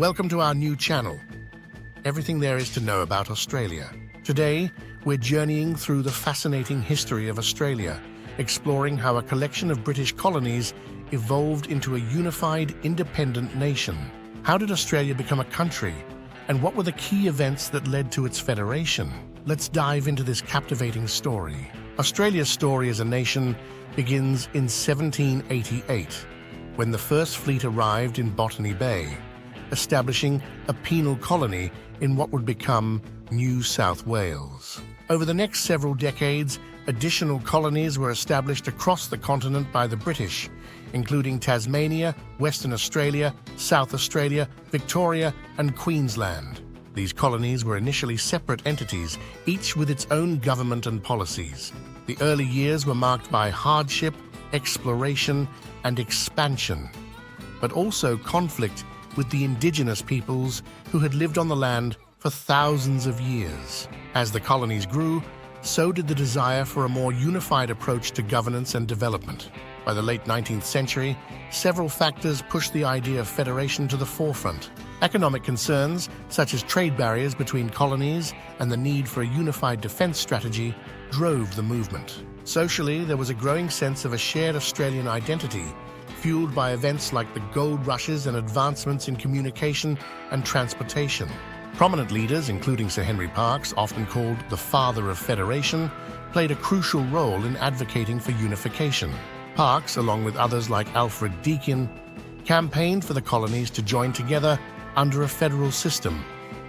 Welcome to our new channel. Everything there is to know about Australia. Today, we're journeying through the fascinating history of Australia, exploring how a collection of British colonies evolved into a unified, independent nation. How did Australia become a country? And what were the key events that led to its federation? Let's dive into this captivating story. Australia's story as a nation begins in 1788, when the first fleet arrived in Botany Bay, establishing a penal colony in what would become New South Wales. Over the next several decades, additional colonies were established across the continent by the British, including Tasmania, Western Australia, South Australia, Victoria, and Queensland. These colonies were initially separate entities, each with its own government and policies. The early years were marked by hardship, exploration, and expansion, but also conflict with the indigenous peoples who had lived on the land for thousands of years. As the colonies grew, so did the desire for a more unified approach to governance and development. By the late 19th century, several factors pushed the idea of federation to the forefront. Economic concerns, such as trade barriers between colonies and the need for a unified defense strategy, drove the movement. Socially, there was a growing sense of a shared Australian identity, fueled by events like the gold rushes and advancements in communication and transportation. Prominent leaders, including Sir Henry Parkes, often called the Father of Federation, played a crucial role in advocating for unification. Parkes, along with others like Alfred Deakin, campaigned for the colonies to join together under a federal system,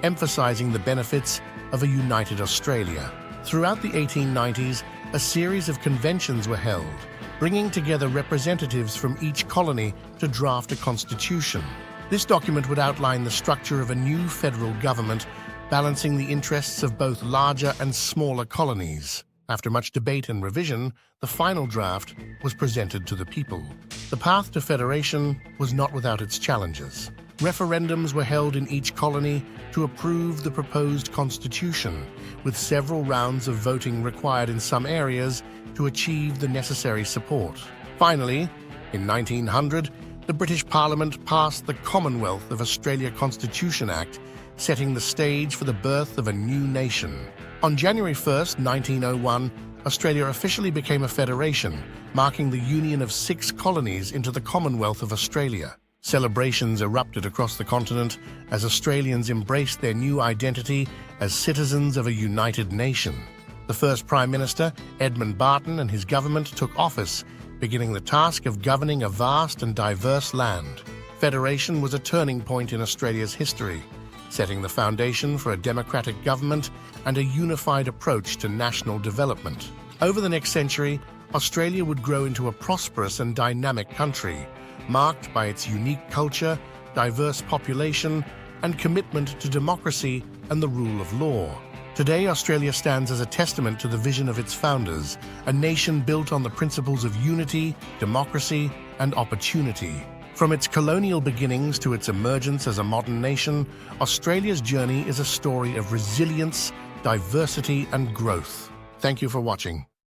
emphasizing the benefits of a united Australia. Throughout the 1890s, a series of conventions were held, bringing together representatives from each colony to draft a constitution. This document would outline the structure of a new federal government, balancing the interests of both larger and smaller colonies. After much debate and revision, the final draft was presented to the people. The path to federation was not without its challenges. Referendums were held in each colony to approve the proposed constitution, with several rounds of voting required in some areas to achieve the necessary support. Finally, in 1900, the British Parliament passed the Commonwealth of Australia Constitution Act, setting the stage for the birth of a new nation. On January 1st, 1901, Australia officially became a federation, marking the union of 6 colonies into the Commonwealth of Australia. Celebrations erupted across the continent as Australians embraced their new identity as citizens of a united nation. The first Prime Minister, Edmund Barton, and his government took office, beginning the task of governing a vast and diverse land. Federation was a turning point in Australia's history, setting the foundation for a democratic government and a unified approach to national development. Over the next century, Australia would grow into a prosperous and dynamic country, marked by its unique culture, diverse population, and commitment to democracy and the rule of law. Today, Australia stands as a testament to the vision of its founders, a nation built on the principles of unity, democracy, and opportunity. From its colonial beginnings to its emergence as a modern nation, Australia's journey is a story of resilience, diversity, and growth. Thank you for watching.